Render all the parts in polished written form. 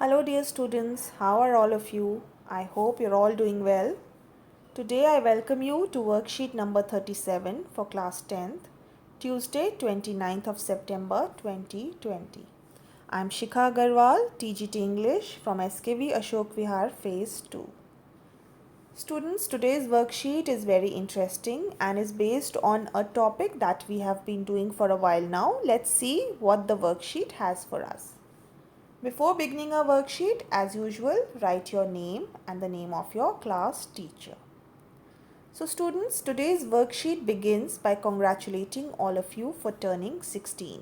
Hello, dear students. How are all of you? I hope you're all doing well. Today, I welcome you to worksheet number 37 for class 10th, Tuesday, 29th of September 2020. I'm Shikha Agarwal, TGT English from SKV Ashok Vihar Phase 2. Students, today's worksheet is very interesting and is based on a topic that we have been doing for a while now. Let's see what the worksheet has for us. Before beginning our worksheet, as usual, write your name and the name of your class teacher. So students, today's worksheet begins by congratulating all of you for turning 16.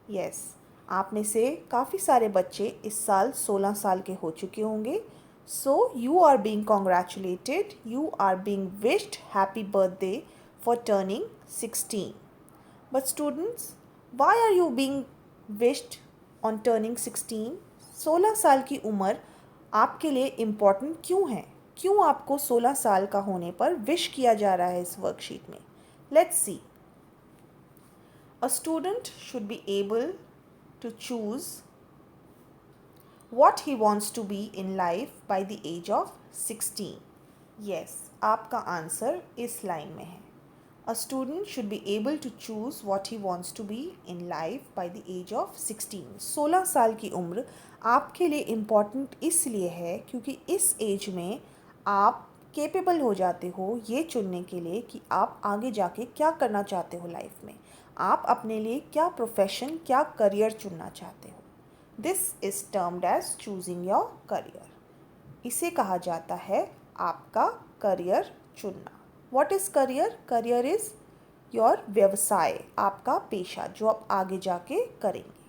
Yes, आप में से काफ़ी सारे बच्चे इस साल 16 साल के हो चुके होंगे. So you are being congratulated, you are being wished happy birthday for turning 16. But students, why are you being wished on turning 16? 16 साल की उम्र आपके लिए इम्पॉर्टेंट क्यों है? क्यों आपको 16 साल का होने पर विश किया जा रहा है इस वर्कशीट में? Let's see. A student should be able to choose what he wants to be in life by the age of 16. Yes, आपका आंसर इस लाइन में है. A student should be able to choose what he wants to be in life by the age of 16. 16 साल की उम्र आपके लिए important इसलिए है क्योंकि इस एज में आप केपेबल हो जाते हो ये चुनने के लिए कि आप आगे जाके क्या करना चाहते हो लाइफ में. आप अपने लिए क्या प्रोफेशन, क्या करियर चुनना चाहते हो. This is termed as choosing your career. इसे कहा जाता है आपका करियर चुनना. What is career? Career is your व्यवसाय, आपका पेशा जो आप आगे जाके करेंगे.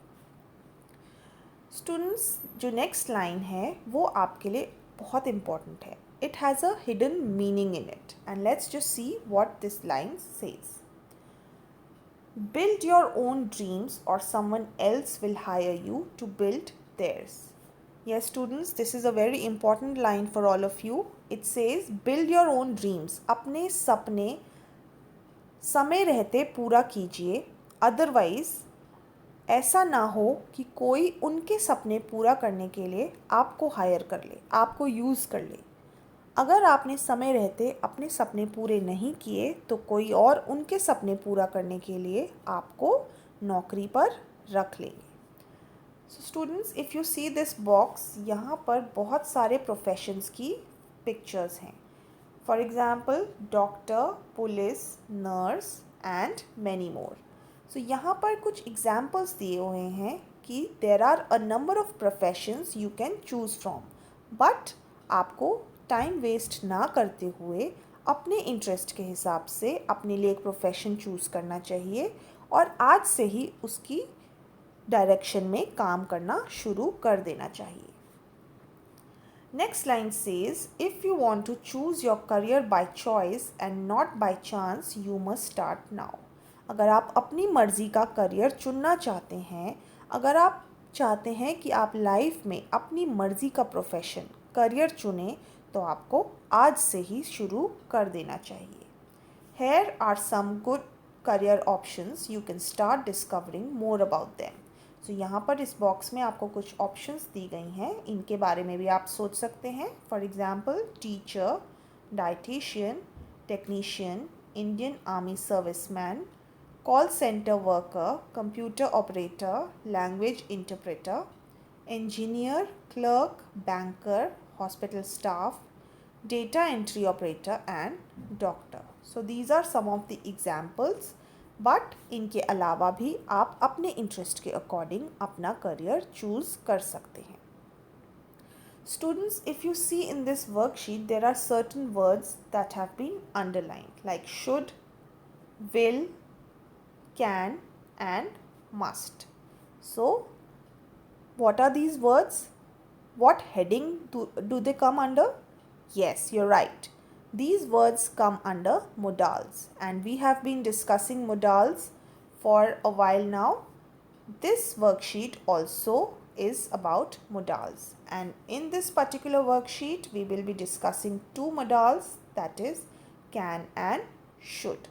स्टूडेंट्स, जो नेक्स्ट लाइन है वो आपके लिए बहुत इम्पॉर्टेंट है. It has a hidden meaning in it and let's just see what this line says. Build your own dreams or someone else will hire you to build theirs. Yes, students, this is a very important line for all of you. It says, build your own dreams. अपने सपने समय रहते पूरा कीजिए. Otherwise ऐसा ना हो कि कोई उनके सपने पूरा करने के लिए आपको हायर कर ले, आपको यूज़ कर ले. अगर आपने समय रहते अपने सपने पूरे नहीं किए तो कोई और उनके सपने पूरा करने के लिए आपको नौकरी पर रख लेंगे. So students, if you see this box, यहाँ पर बहुत सारे प्रोफेशंस की पिक्चर्स हैं. For example doctor, police, nurse and many more. So यहाँ पर कुछ एग्जाम्पल्स दिए हुए हैं कि there are a number of professions you can choose from. But आपको टाइम वेस्ट ना करते हुए अपने इंटरेस्ट के हिसाब से अपने लिए एक प्रोफेशन चूज़ करना चाहिए और आज से ही उसकी डायरेक्शन में काम करना शुरू कर देना चाहिए. Next line says, if you want to choose your career by choice and not by chance, you must start now. अगर आप अपनी मर्ज़ी का करियर चुनना चाहते हैं, अगर आप चाहते हैं कि आप लाइफ में अपनी मर्ज़ी का प्रोफेशन, करियर चुनें, तो आपको आज से ही शुरू कर देना चाहिए. Here are some good career options. You can start discovering more about them. So यहाँ पर इस बॉक्स में आपको कुछ ऑप्शंस दी गई हैं, इनके बारे में भी आप सोच सकते हैं. For example teacher, dietitian, technician, Indian army serviceman, call centre worker, computer operator, language interpreter, engineer, clerk, banker, hospital staff, data entry operator and doctor. So these are some of the examples. But इनके अलावा भी आप अपने interest के according अपना career choose कर सकते हैं. Students, if you see in this worksheet, there are certain words that have been underlined like should, will, can and must. So what are these words? What heading do they come under? Yes, you're right. These words come under modals and we have been discussing modals for a while now. This worksheet also is about modals and in this particular worksheet we will be discussing two modals, that is can and should.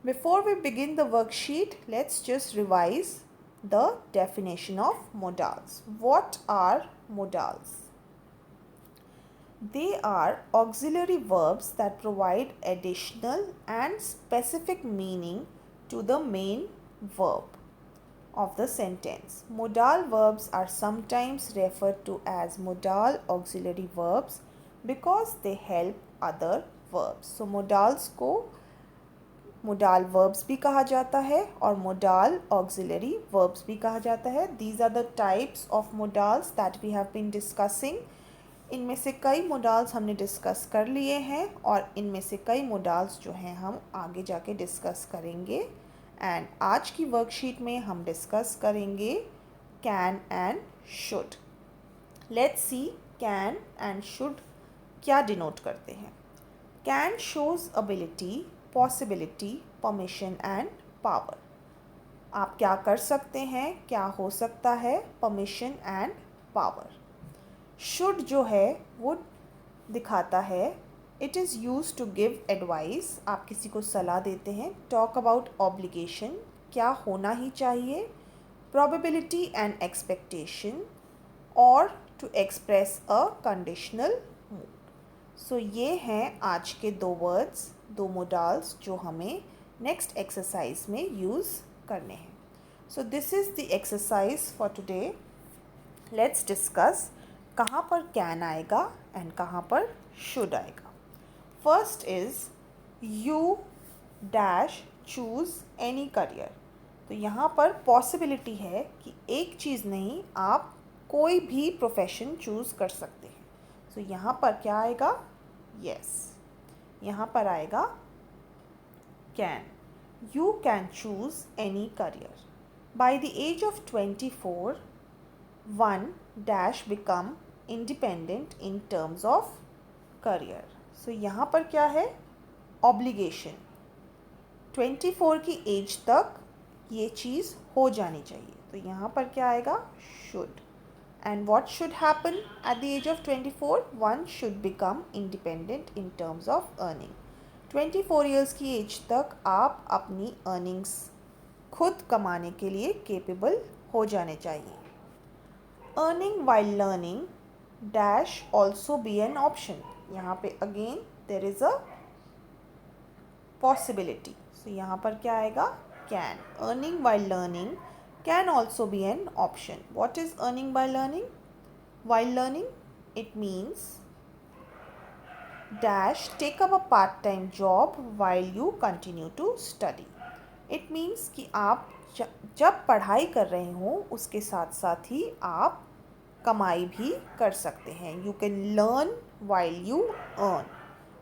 Before we begin the worksheet, let's just revise the definition of modals. What are modals? They are auxiliary verbs that provide additional and specific meaning to the main verb of the sentence. Modal verbs are sometimes referred to as modal auxiliary verbs because they help other verbs. So modals को modal verbs भी कहा जाता है और modal auxiliary verbs भी कहा जाता है. These are the types of modals that we have been discussing. इनमें से कई modals हमने डिस्कस कर लिए हैं और इनमें से कई modals जो हैं हम आगे जाके डिस्कस करेंगे. एंड आज की वर्कशीट में हम डिस्कस करेंगे can and should. Let's see can and should क्या डिनोट करते हैं. Can shows ability, possibility, permission and power. आप क्या कर सकते हैं, क्या हो सकता है, परमिशन एंड पावर. शुड जो है वो दिखाता है it is use to give advice. आप किसी को सलाह देते हैं. टॉक अबाउट ऑब्लिगेशन, क्या होना ही चाहिए. प्रोबेबिलिटी एंड एक्सपेक्टेशन और to express a conditional mood. So ये हैं आज के दो वर्ड्स, दो मोडाल्स जो हमें नेक्स्ट एक्सरसाइज में यूज़ करने हैं. So this is the exercise for today. Let's discuss कहाँ पर कैन आएगा एंड कहाँ पर शुड आएगा. First is you dash choose any career. तो यहाँ पर पॉसिबिलिटी है कि एक चीज़ नहीं, आप कोई भी प्रोफेशन चूज़ कर सकते हैं. सो यहाँ पर क्या आएगा, यस, यहाँ पर आएगा can. You can choose any career. By the age of 24 one dash become independent in terms of career. So यहाँ पर क्या है, ऑब्लिगेशन. 24 की एज तक ये चीज़ हो जानी चाहिए. तो यहाँ पर क्या आएगा, should. And what should happen at the age of 24? One should become independent in terms of earning. 24 years की एज तक आप अपनी अर्निंग्स खुद कमाने के लिए केपेबल हो जाने चाहिए. Earning while learning dash also be an option. यहाँ पे again there is a possibility. So यहाँ पर क्या आएगा, can. Earning while learning can also be an option. What is earning by learning? While learning it means dash take up a part time job while you continue to study. It means कि आप जब पढ़ाई कर रहे हों उसके साथ साथ ही आप कमाई भी कर सकते हैं. You can learn while you earn.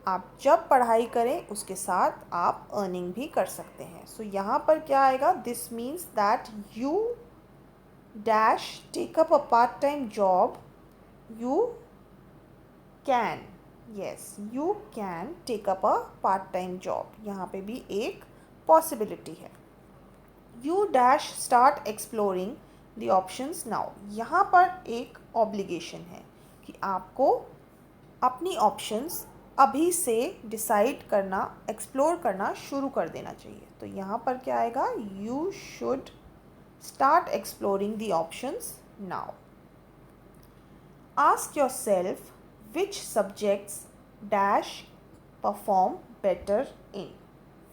आप जब पढ़ाई करें उसके साथ आप अर्निंग भी कर सकते हैं. सो यहाँ पर क्या आएगा, this means that you dash take up a part time job. You can, yes, you can take up a part time job. यहाँ पे भी एक पॉसिबिलिटी है. You dash start exploring the options now. यहाँ पर एक ऑब्लिगेशन है कि आपको अपनी ऑप्शंस अभी से डिसाइड करना, एक्सप्लोर करना शुरू कर देना चाहिए. तो यहाँ पर क्या आएगा, you should start exploring the options now. Ask yourself which subjects dash perform better in.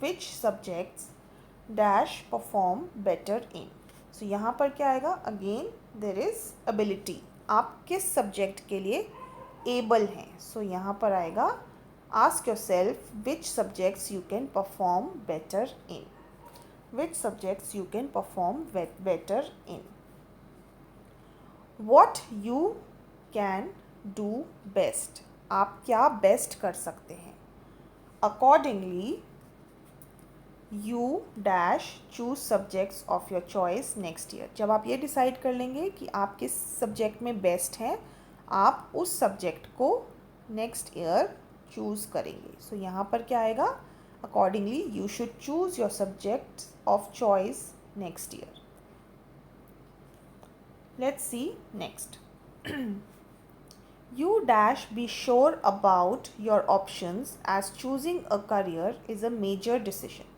Which subjects dash perform better in. So यहाँ पर क्या आएगा, अगेन देर इज़ एबिलिटी. आप किस सब्जेक्ट के लिए एबल हैं. सो यहाँ पर आएगा ask yourself which subjects you can perform better in. Which subjects you can perform better in. What you can do best. आप क्या बेस्ट कर सकते हैं. Accordingly you dash choose subjects of your choice next year. जब आप ये decide कर लेंगे कि आप किस सब्जेक्ट में बेस्ट हैं, आप उस सब्जेक्ट को नेक्स्ट ईयर चूज़ करेंगे. सो यहाँ पर क्या आएगा, accordingly you should choose your subject of choice next year. Let's see next. You dash be sure about your options as choosing a career is a major decision.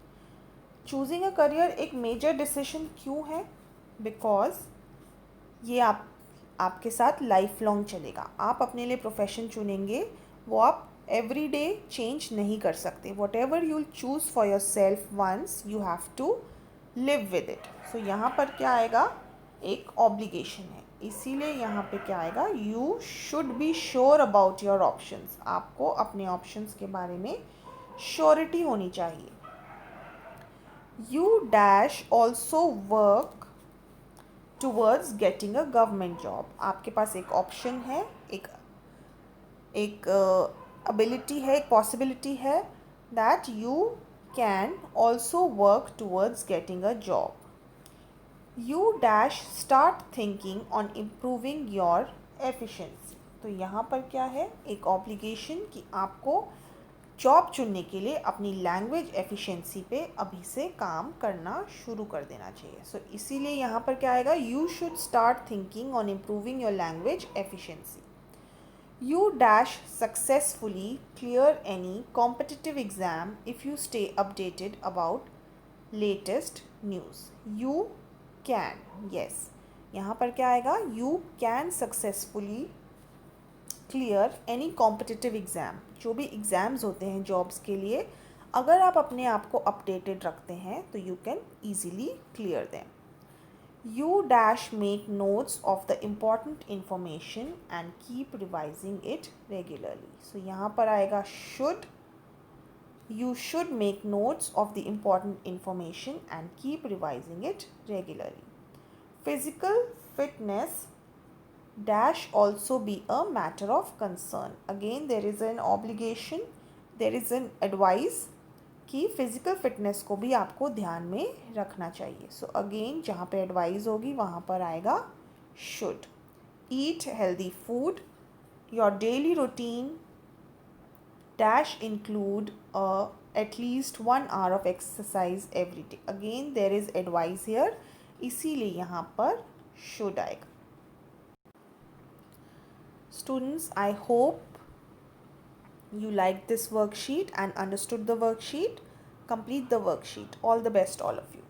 Choosing a career एक major decision क्यों है? Because ये आपके साथ life long चलेगा। आप अपने लिए प्रोफेशन चुनेंगे, वो आप एवरी डे चेंज नहीं कर सकते। Whatever you'll choose for yourself once, you have to live with it. So यहाँ पर क्या आएगा, एक ऑब्लिगेशन है, इसीलिए यहाँ पे क्या आएगा, you should be sure about your options. आपको अपने ऑप्शंस के बारे में श्योरिटी होनी चाहिए। You dash also work towards getting a government job. आपके पास एक ऑप्शन है, एक अबिलिटी है, एक पॉसिबिलिटी है that you can also work towards getting a job. You dash start thinking on improving your efficiency. तो यहाँ पर क्या है, एक ऑब्लिगेशन कि आपको जॉब चुनने के लिए अपनी लैंग्वेज एफिशिएंसी पे अभी से काम करना शुरू कर देना चाहिए। सो इसीलिए यहाँ पर क्या आएगा, you should start thinking on improving your language efficiency. You dash successfully clear any competitive exam if you stay updated about latest news. You can, yes, यहाँ पर क्या आएगा, you can successfully clear any competitive exam. जो भी exams होते हैं jobs के लिए, अगर आप अपने आप को अपडेटेड रखते हैं तो you can easily clear them. You dash make notes of the important information and keep revising it regularly. So यहाँ पर आएगा should, you should make notes of the important information and keep revising it regularly. Physical fitness dash also be a matter of concern. Again there is an obligation, there is an advice कि physical fitness को भी आपको ध्यान में रखना चाहिए। So again जहाँ पे एडवाइस होगी वहाँ पर आएगा should. Eat healthy food, your daily routine dash include at least 1 hour of exercise every day. Again there is advice here, इसीलिए यहाँ पर should आएगा। Students, I hope you liked this worksheet and understood the worksheet. Complete the worksheet. All the best, all of you.